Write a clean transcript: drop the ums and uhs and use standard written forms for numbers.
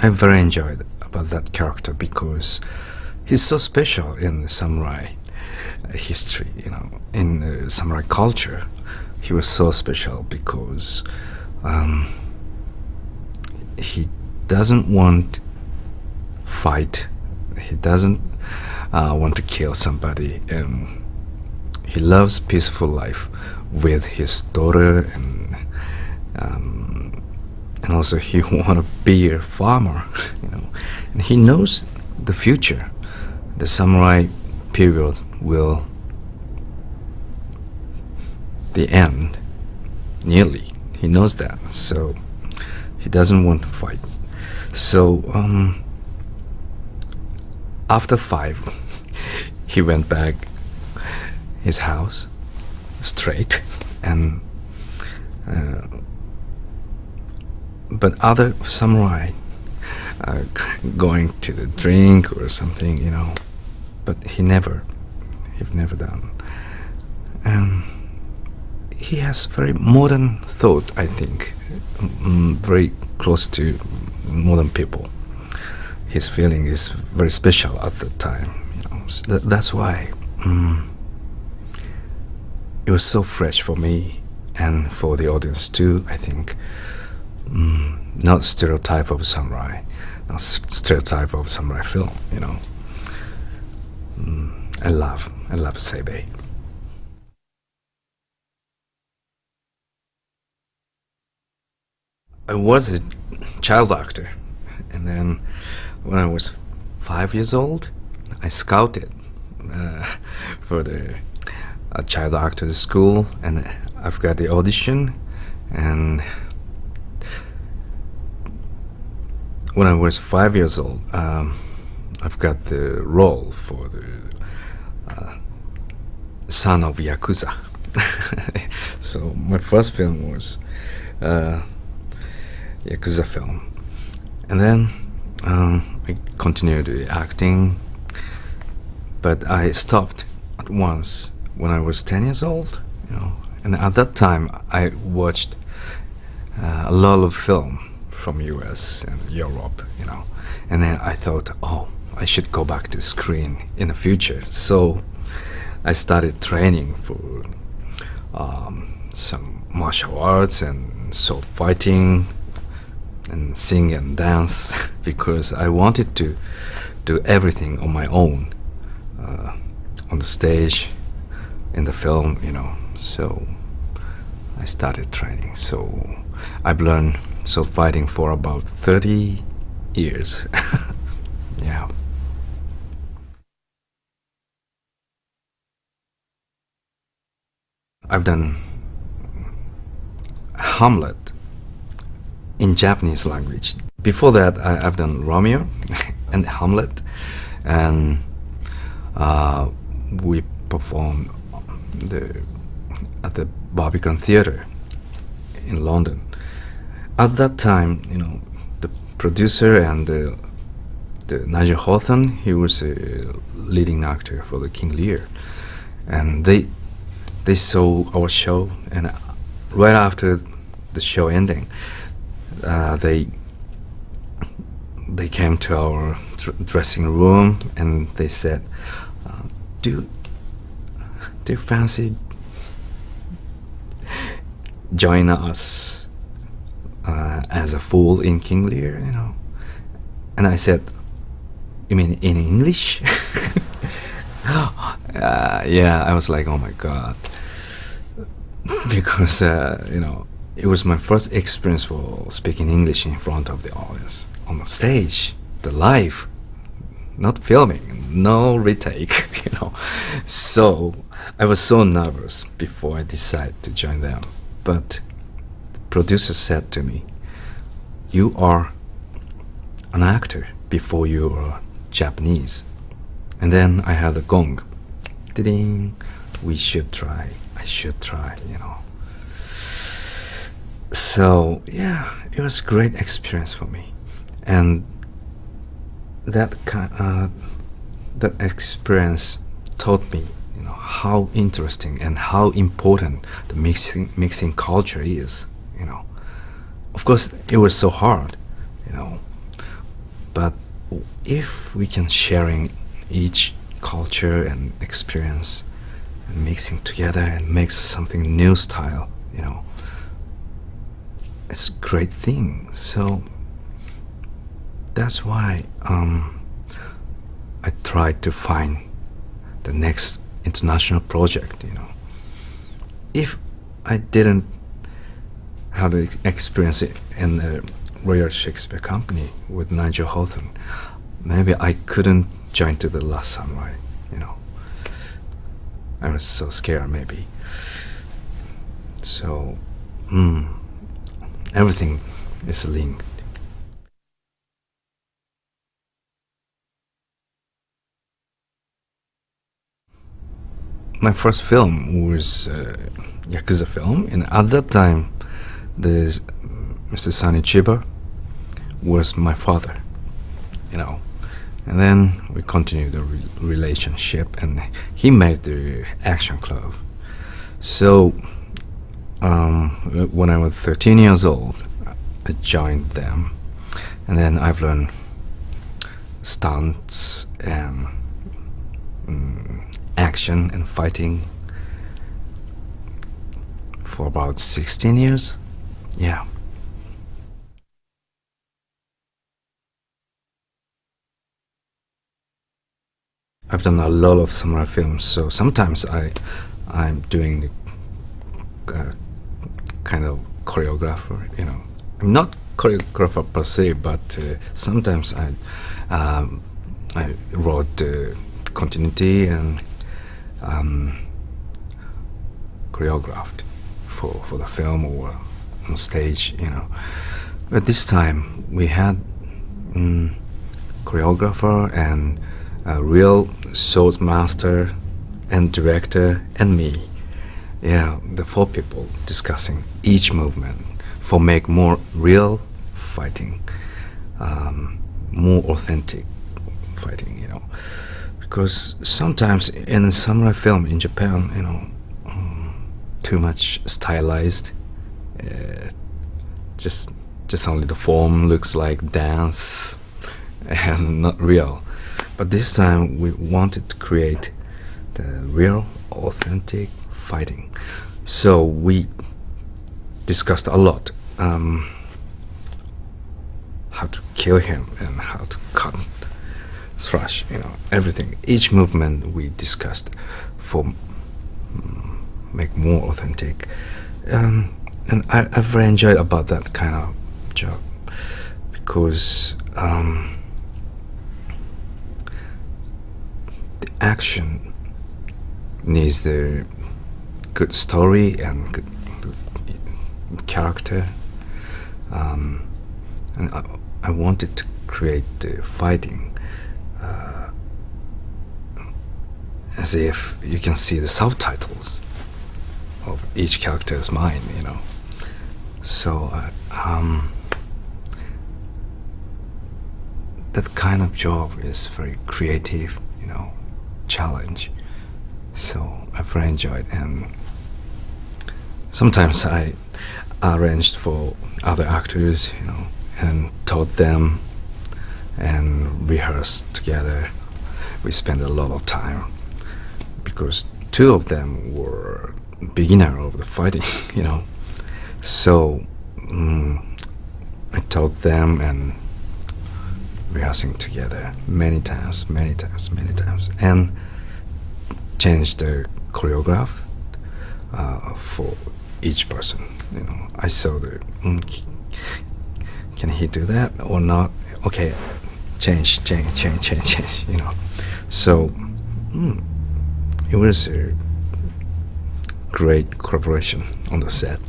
I very enjoyed about that character because he's so special in samurai history, in samurai culture. He was so special because um, he doesn't want fight. He doesn't want to kill somebody, and he loves peaceful life with his daughter, and also he want to be a farmer, and he knows the future. The samurai period will the end nearly. He knows that, so he doesn't want to fight. So after 5, he went back his house straight, and but other samurai going to the drink or something, but he never done. He has very modern thought, I think, very close to modern people. His feeling is very special at the time, so that's why it was so fresh for me and for the audience too, I think. Not stereotype of samurai, not stereotype of samurai film, I love Seibei. I was a child actor, and then when I was 5 years old, I scouted for the child actor school, and I've got the audition, and when I was 5 years old, I've got the role for the son of Yakuza. So my first film was Yakuza film. And then I continued acting, but I stopped at once when I was 10 years old, And at that time, I watched a lot of film from US and Europe, And then I thought, I should go back to screen in the future. So I started training for some martial arts and sword fighting and sing and dance because I wanted to do everything on my own, on the stage, in the film, So I started training. So I've learned sword fighting for about 30 years. Yeah. I've done Hamlet in Japanese language. Before that, I've done Romeo and Hamlet, and we performed at the Barbican Theatre in London. At that time, the producer and the Nigel Hawthorne, he was a leading actor for the King Lear, and they saw our show, and right after the show ending, they came to our dressing room and they said, do you fancy join us as a fool in King Lear, And I said, you mean in English? Yeah, I was like, oh my God. Because, it was my first experience for speaking English in front of the audience, on the stage, the live, not filming, no retake, So I was so nervous before I decided to join them. But the producer said to me, you are an actor before you are Japanese. And then I had the gong. Ding, we should try. I should try, So, yeah, it was a great experience for me. And that experience taught me, how interesting and how important the mixing culture is, Of course, it was so hard, But if we can sharing each culture and experience and mixing together and makes something new style, it's a great thing. So that's why I tried to find the next international project. If I didn't have the experience in the Royal Shakespeare Company with Nigel Hawthorne, maybe I couldn't join to the Last Samurai. I was so scared, maybe. So everything is linked. My first film was a Yakuza film, and at that time, Mr. Sonny Chiba was my father, And then we continued the relationship, and he made the action club. So when I was 13 years old, I joined them, and then I've learned stunts and action and fighting for about 16 years. Yeah. I've done a lot of samurai films, so sometimes I'm doing the kind of choreographer. I'm not choreographer per se, but sometimes I wrote continuity and choreographed for the film or on stage. But this time we had choreographer and a real sword master and director and me. Yeah, the 4 people discussing each movement for make more real fighting, more authentic fighting. Because sometimes in a samurai film in Japan, too much stylized. Just only the form looks like dance and not real. But this time we wanted to create the real, authentic fighting. So we discussed a lot how to kill him and how to cut, thrash, everything. Each movement we discussed for make more authentic. And I very enjoyed about that kind of job because the action needs the good story and good character, and I wanted to create the fighting as if you can see the subtitles of each character's mind, So that kind of job is very creative, challenge. So I very enjoyed, and sometimes I arranged for other actors, and taught them and rehearsed together. We spent a lot of time because 2 of them were beginner of the fighting, So I taught them and rehearsing together many times, and changed the choreograph for each person. I saw the can he do that or not? Okay, change. So it was a great collaboration on the set.